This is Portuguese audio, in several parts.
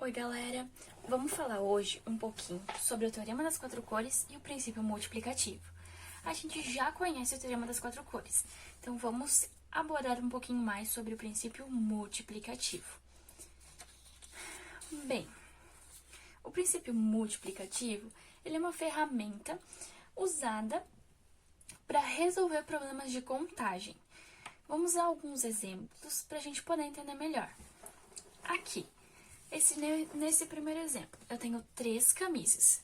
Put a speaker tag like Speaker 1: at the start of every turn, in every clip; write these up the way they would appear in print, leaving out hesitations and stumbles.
Speaker 1: Oi, galera! Vamos falar hoje um pouquinho sobre o Teorema das Quatro Cores e o princípio multiplicativo. A gente já conhece o Teorema das Quatro Cores, então vamos abordar um pouquinho mais sobre o princípio multiplicativo. Bem, o princípio multiplicativo, ele é uma ferramenta usada para resolver problemas de contagem. Vamos a alguns exemplos para a gente poder entender melhor. Aqui. Nesse primeiro exemplo, eu tenho 3 camisas.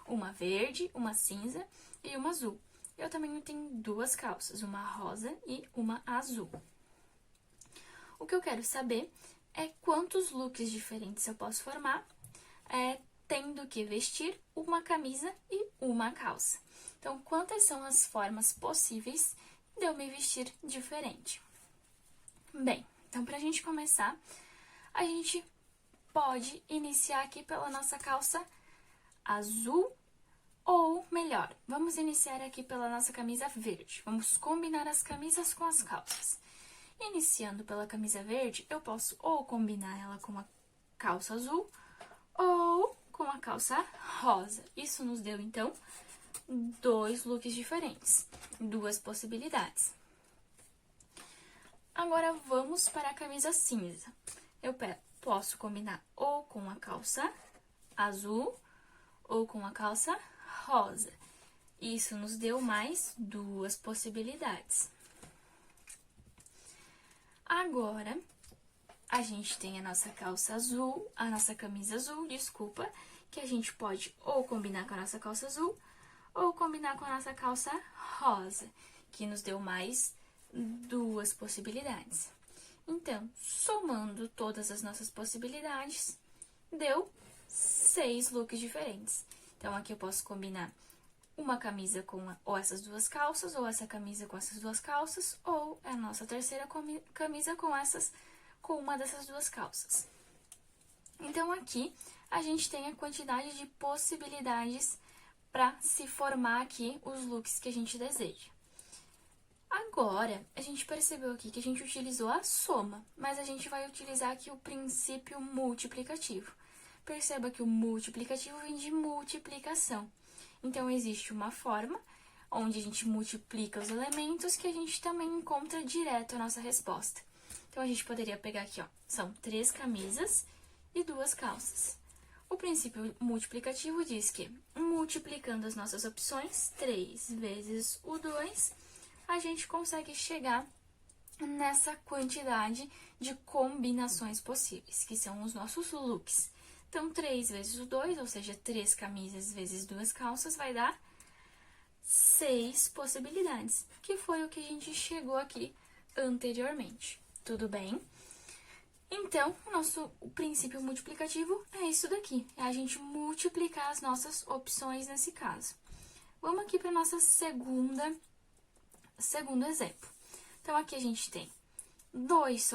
Speaker 1: Uma verde, uma cinza e uma azul. Eu também tenho 2 calças, uma rosa e uma azul. O que eu quero saber é quantos looks diferentes eu posso formar, tendo que vestir uma camisa e uma calça. Então, quantas são as formas possíveis de eu me vestir diferente? Bem, então, para a gente começar, a gente pode iniciar aqui pela nossa calça azul, ou melhor, vamos iniciar aqui pela nossa camisa verde. Vamos combinar as camisas com as calças. Iniciando pela camisa verde, eu posso ou combinar ela com a calça azul, ou com a calça rosa. Isso nos deu, então, 2 looks diferentes, 2 possibilidades. Agora, vamos para a camisa cinza. Eu posso combinar ou com a calça azul ou com a calça rosa. Isso nos deu mais 2 possibilidades. Agora, a gente tem a nossa calça azul, a nossa camisa azul, desculpa, que a gente pode ou combinar com a nossa calça azul ou combinar com a nossa calça rosa, que nos deu mais 2 possibilidades. Então, somando todas as nossas possibilidades, deu 6 looks diferentes. Então, aqui eu posso combinar uma camisa com ou essas 2 calças, ou essa camisa com essas 2 calças, ou a nossa terceira camisa com uma dessas 2 calças. Então, aqui a gente tem a quantidade de possibilidades para se formar aqui os looks que a gente deseja. Agora, a gente percebeu aqui que a gente utilizou a soma, mas a gente vai utilizar aqui o princípio multiplicativo. Perceba que o multiplicativo vem de multiplicação. Então, existe uma forma onde a gente multiplica os elementos que a gente também encontra direto a nossa resposta. Então, a gente poderia pegar aqui, ó, são 3 camisas e 2 calças. O princípio multiplicativo diz que, multiplicando as nossas opções, 3 vezes o 2, a gente consegue chegar nessa quantidade de combinações possíveis, que são os nossos looks. Então, 3 vezes o 2, ou seja, 3 camisas vezes 2 calças, vai dar 6 possibilidades, que foi o que a gente chegou aqui anteriormente. Tudo bem? Então, o princípio multiplicativo é isso daqui, é a gente multiplicar as nossas opções nesse caso. Vamos aqui para a nossa segundo exemplo. Então, aqui a gente tem 2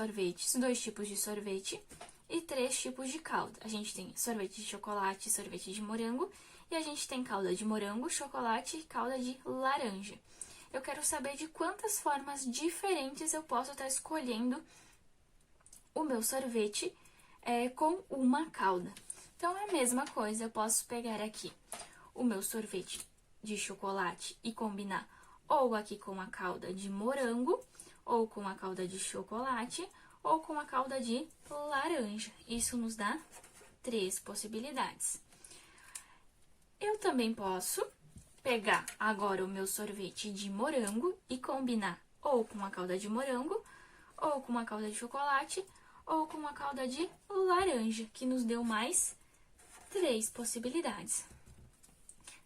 Speaker 1: tipos de sorvete e 3 tipos de calda. A gente tem sorvete de chocolate e sorvete de morango, e a gente tem calda de morango, chocolate e calda de laranja. Eu quero saber de quantas formas diferentes eu posso estar escolhendo o meu sorvete com uma calda. Então, é a mesma coisa, eu posso pegar aqui o meu sorvete de chocolate e combinar ou aqui com a calda de morango, ou com a calda de chocolate, ou com a calda de laranja. Isso nos dá 3 possibilidades. Eu também posso pegar agora o meu sorvete de morango e combinar ou com a calda de morango, ou com a calda de chocolate, ou com a calda de laranja, que nos deu mais 3 possibilidades.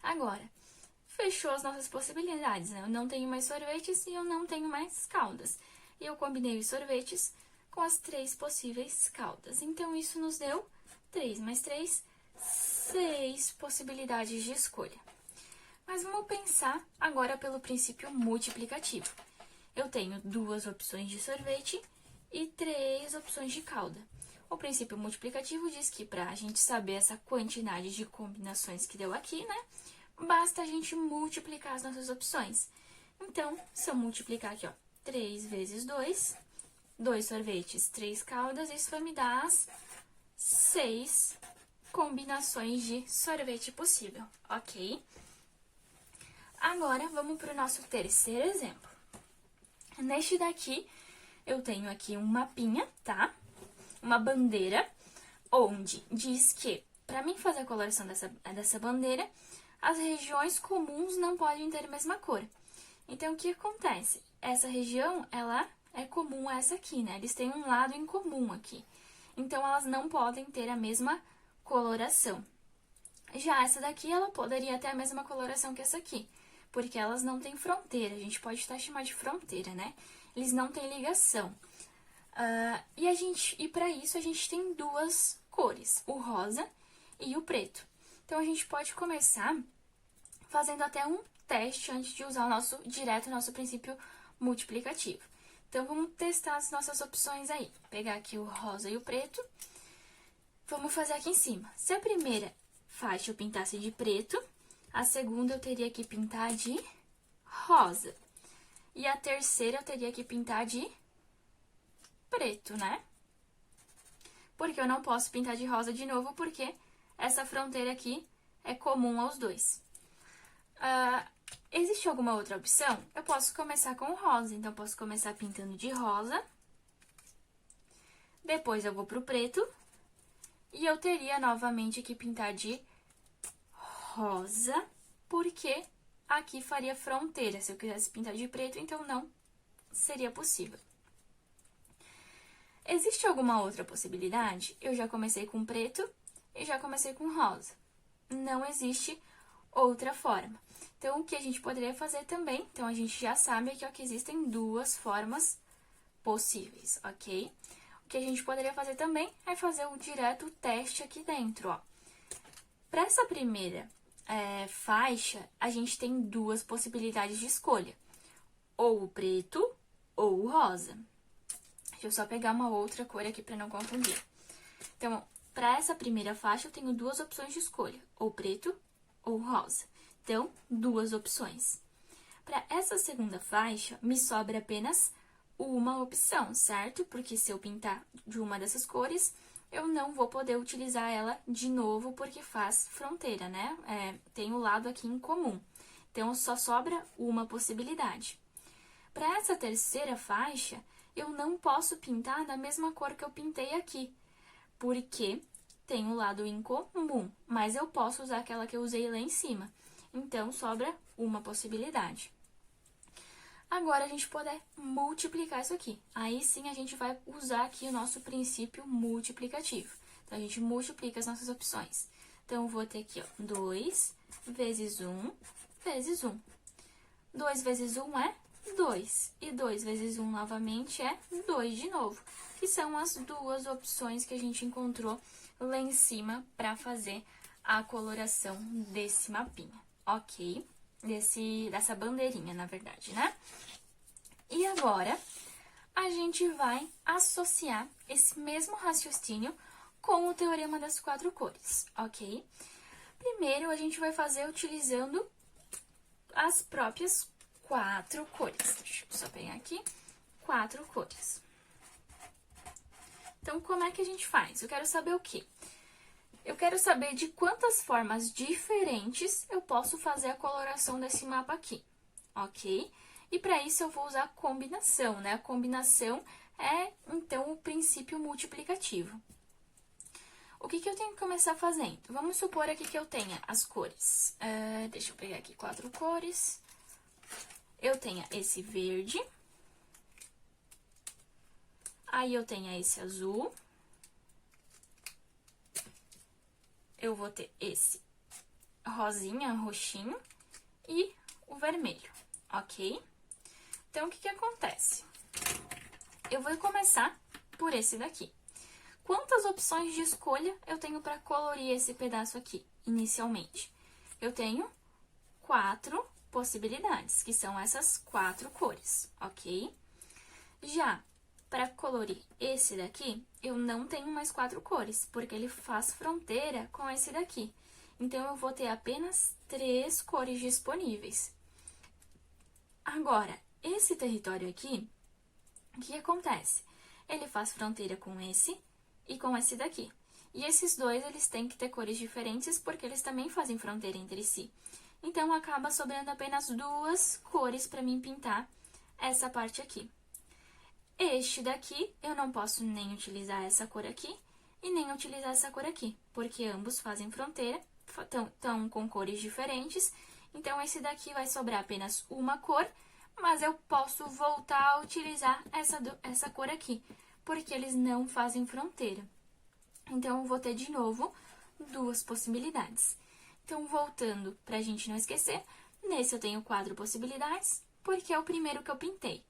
Speaker 1: Agora, fechou as nossas possibilidades, né? Eu não tenho mais sorvetes e eu não tenho mais caldas. E eu combinei os sorvetes com as 3 possíveis caldas. Então, isso nos deu 3 mais 3, 6 possibilidades de escolha. Mas vamos pensar agora pelo princípio multiplicativo. Eu tenho 2 opções de sorvete e 3 opções de calda. O princípio multiplicativo diz que para a gente saber essa quantidade de combinações que deu aqui, né? Basta a gente multiplicar as nossas opções. Então, se eu multiplicar aqui, ó, 3 vezes 2, 2 sorvetes, 3 caldas, isso vai me dar as 6 combinações de sorvete possível, ok? Agora, vamos para o nosso terceiro exemplo. Neste daqui, eu tenho aqui um mapinha, tá? Uma bandeira, onde diz que, para mim fazer a coloração dessa bandeira, as regiões comuns não podem ter a mesma cor. Então, o que acontece? Essa região, ela é comum a essa aqui, né? Eles têm um lado em comum aqui. Então, elas não podem ter a mesma coloração. Já essa daqui, ela poderia ter a mesma coloração que essa aqui, porque elas não têm fronteira. A gente pode até chamar de fronteira, né? Eles não têm ligação. E para isso, a gente tem duas cores, o rosa e o preto. Então, a gente pode começar fazendo até um teste antes de usar o nosso princípio multiplicativo. Então, vamos testar as nossas opções aí. Vou pegar aqui o rosa e o preto. Vamos fazer aqui em cima. Se a primeira faixa eu pintasse de preto, a segunda eu teria que pintar de rosa. E a terceira eu teria que pintar de preto, né? Porque eu não posso pintar de rosa de novo, porque essa fronteira aqui é comum aos dois. Existe alguma outra opção? Eu posso começar com o rosa, então eu posso começar pintando de rosa. Depois eu vou pro preto. E eu teria novamente que pintar de rosa, porque aqui faria fronteira. Se eu quisesse pintar de preto, então não seria possível. Existe alguma outra possibilidade? Eu já comecei com preto e já comecei com rosa. Não existe outra forma. Então, o que a gente poderia fazer também? Então, a gente já sabe aqui, ó, que existem duas formas possíveis, ok? O que a gente poderia fazer também é fazer o direto teste aqui dentro, ó. Para essa primeira faixa, a gente tem duas possibilidades de escolha. Ou o preto ou o rosa. Deixa eu só pegar uma outra cor aqui para não confundir. Então, para essa primeira faixa, eu tenho duas opções de escolha. Ou preto ou rosa. Então, duas opções. Para essa segunda faixa, me sobra apenas uma opção, certo? Porque se eu pintar de uma dessas cores, eu não vou poder utilizar ela de novo, porque faz fronteira, né? Tem o lado aqui em comum. Então, só sobra uma possibilidade. Para essa terceira faixa, eu não posso pintar da mesma cor que eu pintei aqui, porque tem o lado em comum, mas eu posso usar aquela que eu usei lá em cima. Então, sobra uma possibilidade. Agora, a gente pode multiplicar isso aqui. Aí, sim, a gente vai usar aqui o nosso princípio multiplicativo. Então, a gente multiplica as nossas opções. Então, eu vou ter aqui, ó, 2 vezes 1 vezes 1. 2 vezes 1 é 2. E 2 vezes 1, novamente, é 2 de novo. Que são as duas opções que a gente encontrou lá em cima para fazer a coloração desse mapinha, ok? Dessa bandeirinha, na verdade, né? E agora, a gente vai associar esse mesmo raciocínio com o teorema das quatro cores, ok? Primeiro, a gente vai fazer utilizando as próprias quatro cores. Deixa eu só pegar aqui, 4 cores. Então, como é que a gente faz? Eu quero saber o quê? Eu quero saber de quantas formas diferentes eu posso fazer a coloração desse mapa aqui, ok? E para isso eu vou usar combinação, né? A combinação é, então, o princípio multiplicativo. O que eu tenho que começar fazendo? Vamos supor aqui que eu tenha as cores. Deixa eu pegar aqui 4 cores. Eu tenho esse verde. Aí, eu tenho esse azul. Eu vou ter esse rosinha, roxinho e o vermelho, ok? Então, o que acontece? Eu vou começar por esse daqui. Quantas opções de escolha eu tenho para colorir esse pedaço aqui, inicialmente? Eu tenho 4 possibilidades, que são essas 4 cores, ok? Já para colorir esse daqui, eu não tenho mais 4 cores, porque ele faz fronteira com esse daqui. Então, eu vou ter apenas 3 cores disponíveis. Agora, esse território aqui, o que acontece? Ele faz fronteira com esse e com esse daqui. E esses dois, eles têm que ter cores diferentes, porque eles também fazem fronteira entre si. Então, acaba sobrando apenas duas cores para mim pintar essa parte aqui. Este daqui, eu não posso nem utilizar essa cor aqui e nem utilizar essa cor aqui, porque ambos fazem fronteira, estão com cores diferentes. Então, esse daqui vai sobrar apenas uma cor, mas eu posso voltar a utilizar essa cor aqui, porque eles não fazem fronteira. Então, eu vou ter de novo duas possibilidades. Então, voltando para a gente não esquecer, nesse eu tenho 4 possibilidades, porque é o primeiro que eu pintei.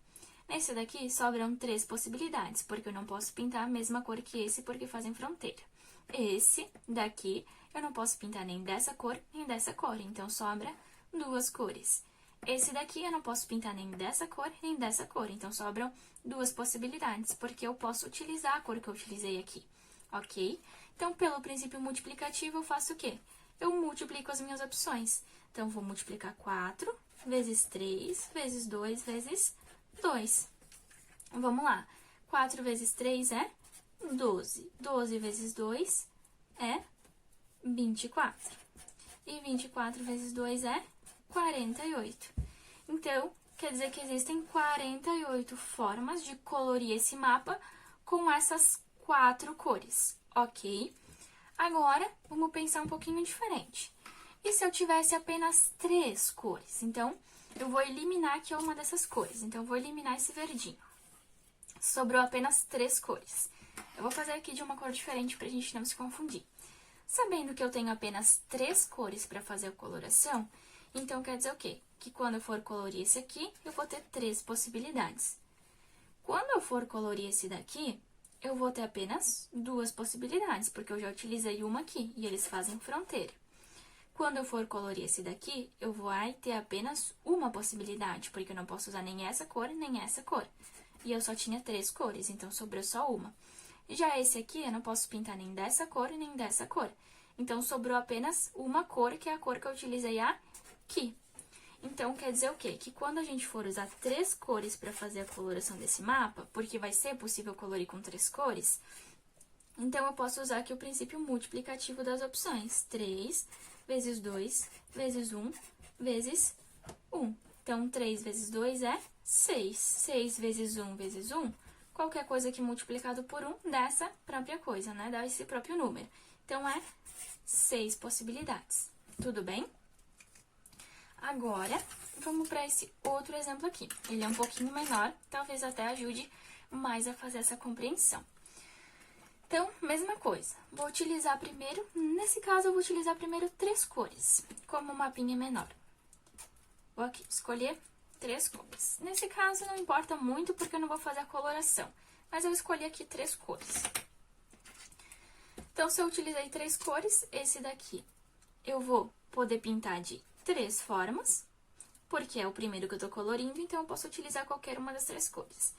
Speaker 1: Nesse daqui, sobram 3 possibilidades, porque eu não posso pintar a mesma cor que esse, porque fazem fronteira. Esse daqui, eu não posso pintar nem dessa cor, nem dessa cor, então sobra 2 cores. Esse daqui, eu não posso pintar nem dessa cor, nem dessa cor, então sobram 2 possibilidades, porque eu posso utilizar a cor que eu utilizei aqui, ok? Então, pelo princípio multiplicativo, eu faço o quê? Eu multiplico as minhas opções. Então, vou multiplicar 4 vezes 3 vezes 2 vezes 2. Vamos lá. 4 vezes 3 é 12. 12 vezes 2 é 24. E 24 vezes 2 é 48. Então, quer dizer que existem 48 formas de colorir esse mapa com essas 4 cores, ok? Agora, vamos pensar um pouquinho diferente. E se eu tivesse apenas 3 cores? Então, eu vou eliminar aqui uma dessas cores. Então, eu vou eliminar esse verdinho. Sobrou apenas 3 cores. Eu vou fazer aqui de uma cor diferente pra gente não se confundir. Sabendo que eu tenho apenas 3 cores para fazer a coloração, então quer dizer o quê? Que quando eu for colorir esse aqui, eu vou ter 3 possibilidades. Quando eu for colorir esse daqui, eu vou ter apenas 2 possibilidades, porque eu já utilizei uma aqui e eles fazem fronteira. Quando eu for colorir esse daqui, eu vou ter apenas uma possibilidade, porque eu não posso usar nem essa cor, nem essa cor. E eu só tinha 3 cores, então sobrou só uma. Já esse aqui, eu não posso pintar nem dessa cor, nem dessa cor. Então, sobrou apenas uma cor, que é a cor que eu utilizei aqui. Então, quer dizer o quê? Que quando a gente for usar 3 cores para fazer a coloração desse mapa, porque vai ser possível colorir com 3 cores, então eu posso usar aqui o princípio multiplicativo das opções. 3 vezes 2 vezes 1 vezes 1. Então, 3 vezes 2 é 6. 6 vezes 1 vezes 1, qualquer coisa que multiplicado por 1 dá essa própria coisa, né? Dá esse próprio número. Então, é 6 possibilidades. Tudo bem? Agora, vamos para esse outro exemplo aqui. Ele é um pouquinho menor, talvez até ajude mais a fazer essa compreensão. Então, mesma coisa. Vou utilizar primeiro, nesse caso, eu vou utilizar primeiro 3 cores, como um mapinha menor. Vou aqui escolher 3 cores. Nesse caso, não importa muito, porque eu não vou fazer a coloração, mas eu escolhi aqui 3 cores. Então, se eu utilizei 3 cores, esse daqui eu vou poder pintar de 3 formas, porque é o primeiro que eu tô colorindo, então eu posso utilizar qualquer uma das 3 cores.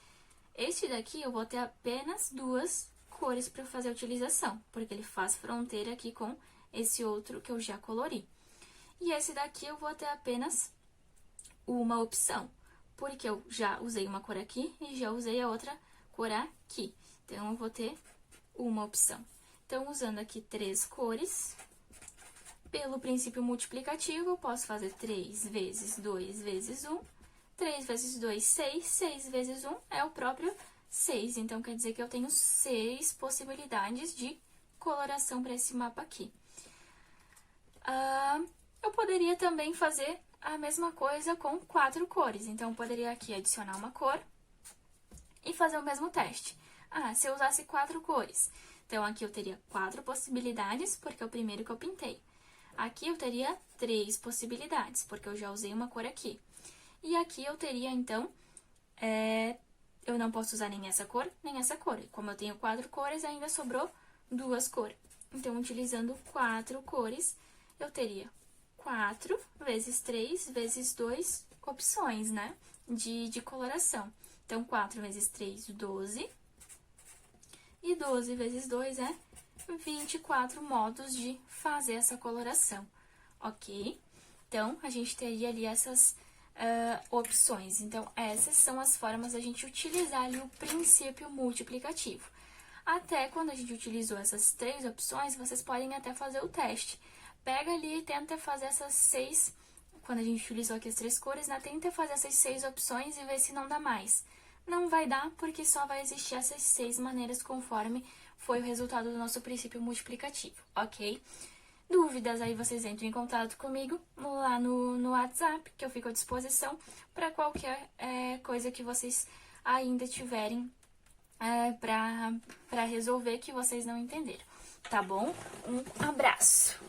Speaker 1: Este daqui eu vou ter apenas 2 cores para fazer a utilização, porque ele faz fronteira aqui com esse outro que eu já colori. E esse daqui eu vou ter apenas uma opção, porque eu já usei uma cor aqui e já usei a outra cor aqui. Então, eu vou ter uma opção. Então, usando aqui 3 cores, pelo princípio multiplicativo, eu posso fazer 3 vezes 2 vezes 1. 3 vezes 2, 6. 6 vezes 1 é o próprio 6. Então, quer dizer que eu tenho 6 possibilidades de coloração para esse mapa aqui. Eu poderia também fazer a mesma coisa com 4 cores. Então, eu poderia aqui adicionar uma cor e fazer o mesmo teste. Se eu usasse 4 cores, então aqui eu teria 4 possibilidades, porque é o primeiro que eu pintei. Aqui eu teria 3 possibilidades, porque eu já usei uma cor aqui. E aqui eu teria, então, eu não posso usar nem essa cor, nem essa cor. Como eu tenho 4 cores, ainda sobrou 2 cores. Então, utilizando 4 cores, eu teria 4 vezes 3 vezes 2 opções, né, de coloração. Então, 4 vezes 3, 12. E 12 vezes 2 é 24 modos de fazer essa coloração, ok? Então, a gente teria ali essas opções. Então, essas são as formas da gente utilizar ali o princípio multiplicativo. Até quando a gente utilizou essas 3 opções, vocês podem até fazer o teste. Pega ali e tenta fazer essas 6, quando a gente utilizou aqui as 3 cores, né? Tenta fazer essas 6 opções e ver se não dá mais. Não vai dar, porque só vai existir essas 6 maneiras conforme foi o resultado do nosso princípio multiplicativo, ok? Dúvidas, aí vocês entram em contato comigo lá no WhatsApp, que eu fico à disposição para qualquer coisa que vocês ainda tiverem para resolver que vocês não entenderam, tá bom? Um abraço!